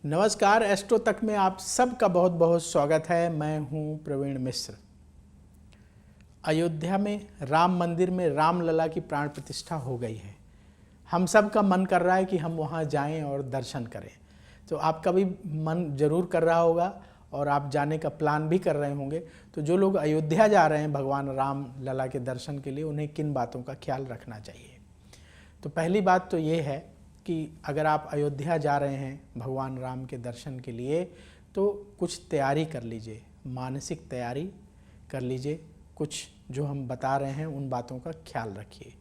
नमस्कार, एस्ट्रो तक में आप सबका बहुत बहुत स्वागत है। मैं हूं प्रवीण मिश्र। अयोध्या में राम मंदिर में रामलला की प्राण प्रतिष्ठा हो गई है। हम सब का मन कर रहा है कि हम वहां जाएं और दर्शन करें। तो आपका भी मन जरूर कर रहा होगा और आप जाने का प्लान भी कर रहे होंगे। तो जो लोग अयोध्या जा रहे हैं भगवान राम लला के दर्शन के लिए, उन्हें किन बातों का ख्याल रखना चाहिए। तो पहली बात तो ये है कि अगर आप अयोध्या जा रहे हैं भगवान राम के दर्शन के लिए तो कुछ तैयारी कर लीजिए, मानसिक तैयारी कर लीजिए। कुछ जो हम बता रहे हैं उन बातों का ख्याल रखिए।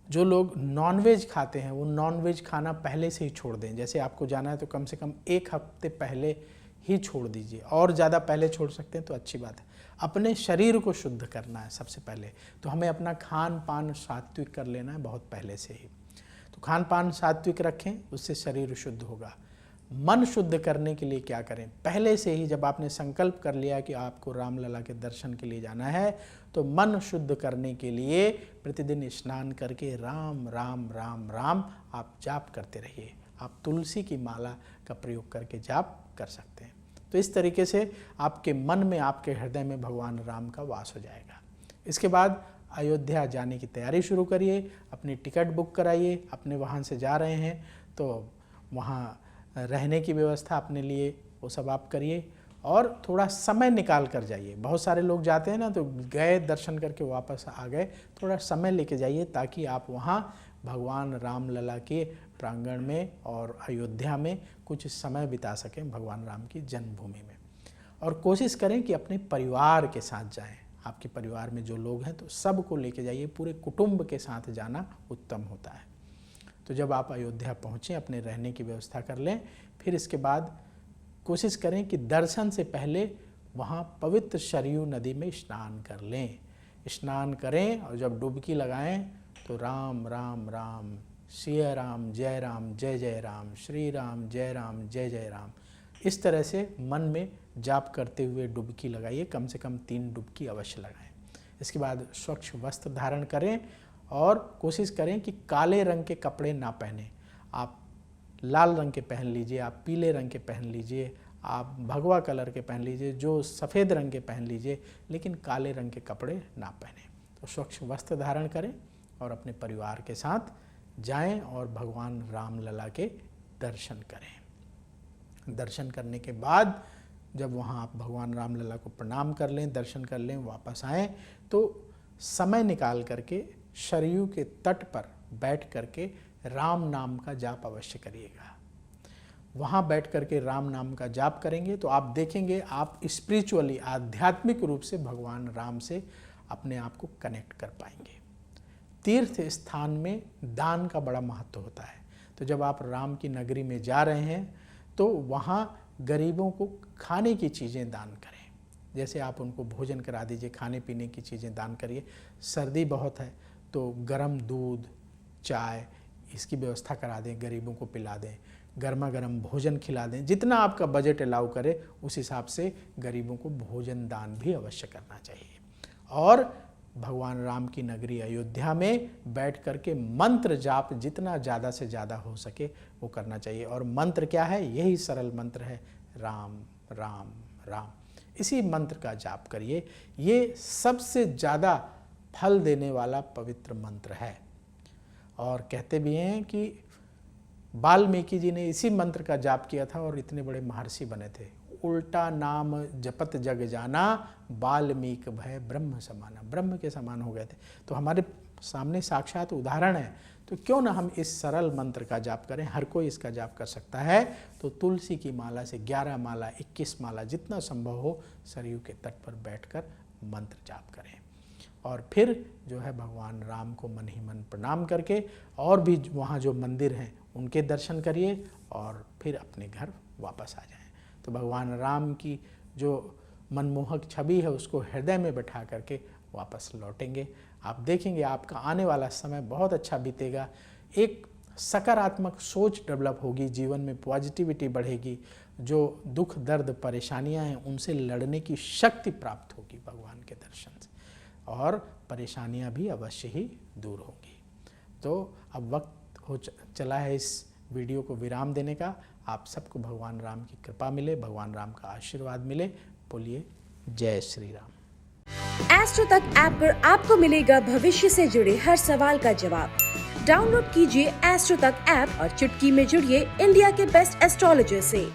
जो लोग नॉनवेज खाते हैं वो नॉनवेज खाना पहले से ही छोड़ दें। जैसे आपको जाना है तो कम से कम 1 हफ्ते पहले ही छोड़ दीजिए, और ज़्यादा पहले छोड़ सकते हैं तो अच्छी बात है। अपने शरीर को शुद्ध करना है सबसे पहले, तो हमें अपना खान पान सात्विक कर लेना है बहुत पहले से ही। तो खान पान सात्विक रखें, उससे शरीर शुद्ध होगा। मन शुद्ध करने के लिए क्या करें, पहले से ही जब आपने संकल्प कर लिया कि आपको रामलला के दर्शन के लिए जाना है तो मन शुद्ध करने के लिए प्रतिदिन स्नान करके राम राम राम राम आप जाप करते रहिए। आप तुलसी की माला का प्रयोग करके जाप कर सकते हैं। तो इस तरीके से आपके मन में, आपके हृदय में भगवान राम का वास हो जाएगा। इसके बाद अयोध्या जाने की तैयारी शुरू करिए, अपनी टिकट बुक कराइए। अपने वाहन से जा रहे हैं तो वहाँ रहने की व्यवस्था अपने लिए वो सब आप करिए और थोड़ा समय निकाल कर जाइए। बहुत सारे लोग जाते हैं ना, तो गए दर्शन करके वापस आ गए। थोड़ा समय लेके जाइए ताकि आप वहाँ भगवान रामलला के प्रांगण में और अयोध्या में कुछ समय बिता सकें, भगवान राम की जन्मभूमि में। और कोशिश करें कि अपने परिवार के साथ जाएं। आपके परिवार में जो लोग हैं तो सबको लेके जाइए, पूरे कुटुंब के साथ जाना उत्तम होता है। तो जब आप अयोध्या पहुँचें अपने रहने की व्यवस्था कर लें। फिर इसके बाद कोशिश करें कि दर्शन से पहले वहाँ पवित्र सरयू नदी में स्नान कर लें। स्नान करें और जब डुबकी लगाएं तो राम राम राम, सिया राम जय जय राम, श्री राम जय जय राम, इस तरह से मन में जाप करते हुए डुबकी लगाइए। कम से कम 3 डुबकी अवश्य लगाएं। इसके बाद स्वच्छ वस्त्र धारण करें और कोशिश करें कि काले रंग के कपड़े ना पहने। आप लाल रंग के पहन लीजिए, आप पीले रंग के पहन लीजिए, आप भगवा कलर के पहन लीजिए, जो सफ़ेद रंग के पहन लीजिए, लेकिन काले रंग के कपड़े ना पहने। तो स्वच्छ वस्त्र धारण करें और अपने परिवार के साथ जाएं और भगवान रामलला के दर्शन करें। दर्शन करने के बाद जब वहाँ आप भगवान रामलला को प्रणाम कर लें, दर्शन कर लें, वापस आएँ तो समय निकाल करके सरयू के तट पर बैठ करके राम नाम का जाप अवश्य करिएगा। वहाँ बैठ करके राम नाम का जाप करेंगे तो आप देखेंगे आप स्पिरिचुअली, आध्यात्मिक रूप से भगवान राम से अपने आप को कनेक्ट कर पाएंगे। तीर्थ स्थान में दान का बड़ा महत्व होता है। तो जब आप राम की नगरी में जा रहे हैं तो वहाँ गरीबों को खाने की चीज़ें दान करें। जैसे आप उनको भोजन करा दीजिए, खाने पीने की चीज़ें दान करिए। सर्दी बहुत है तो गर्म दूध, चाय, इसकी व्यवस्था करा दें, गरीबों को पिला दें। गर्मा गर्म भोजन खिला दें। जितना आपका बजट अलाउ करे उस हिसाब से गरीबों को भोजन दान भी अवश्य करना चाहिए। और भगवान राम की नगरी अयोध्या में बैठ करके मंत्र जाप जितना ज़्यादा से ज़्यादा हो सके वो करना चाहिए। और मंत्र क्या है? यही सरल मंत्र है, राम राम राम। इसी मंत्र का जाप करिए। ये सबसे ज़्यादा फल देने वाला पवित्र मंत्र है। और कहते भी हैं कि वाल्मीकि जी ने इसी मंत्र का जाप किया था और इतने बड़े महर्षि बने थे। उल्टा नाम जपत जग जाना, वाल्मीकि भय ब्रह्म समाना, ब्रह्म के समान हो गए थे। तो हमारे सामने साक्षात उदाहरण है। तो क्यों ना हम इस सरल मंत्र का जाप करें। हर कोई इसका जाप कर सकता है। तो तुलसी की माला से 11 माला, 21 माला, जितना संभव हो सरयू के तट पर बैठकर मंत्र जाप करें। और फिर जो है भगवान राम को मन ही मन प्रणाम करके और भी वहाँ जो मंदिर हैं उनके दर्शन करिए और फिर अपने घर वापस आ जाएं। तो भगवान राम की जो मनमोहक छवि है उसको हृदय में बैठा करके वापस लौटेंगे। आप देखेंगे आपका आने वाला समय बहुत अच्छा बीतेगा। एक सकारात्मक सोच डेवलप होगी, जीवन में पॉजिटिविटी बढ़ेगी। जो दुख दर्द परेशानियां हैं उनसे लड़ने की शक्ति प्राप्त होगी भगवान के दर्शन से, और परेशानियां भी अवश्य ही दूर होंगी। तो अब वक्त हो चला है इस वीडियो को विराम देने का। आप सबको भगवान राम की कृपा मिले, भगवान राम का आशीर्वाद मिले। बोलिए जय श्री राम। एस्ट्रो तक ऐप पर आपको मिलेगा भविष्य से जुड़े हर सवाल का जवाब। डाउनलोड कीजिए एस्ट्रो तक ऐप और चुटकी में जुड़िए इंडिया के बेस्ट एस्ट्रोलॉजर से।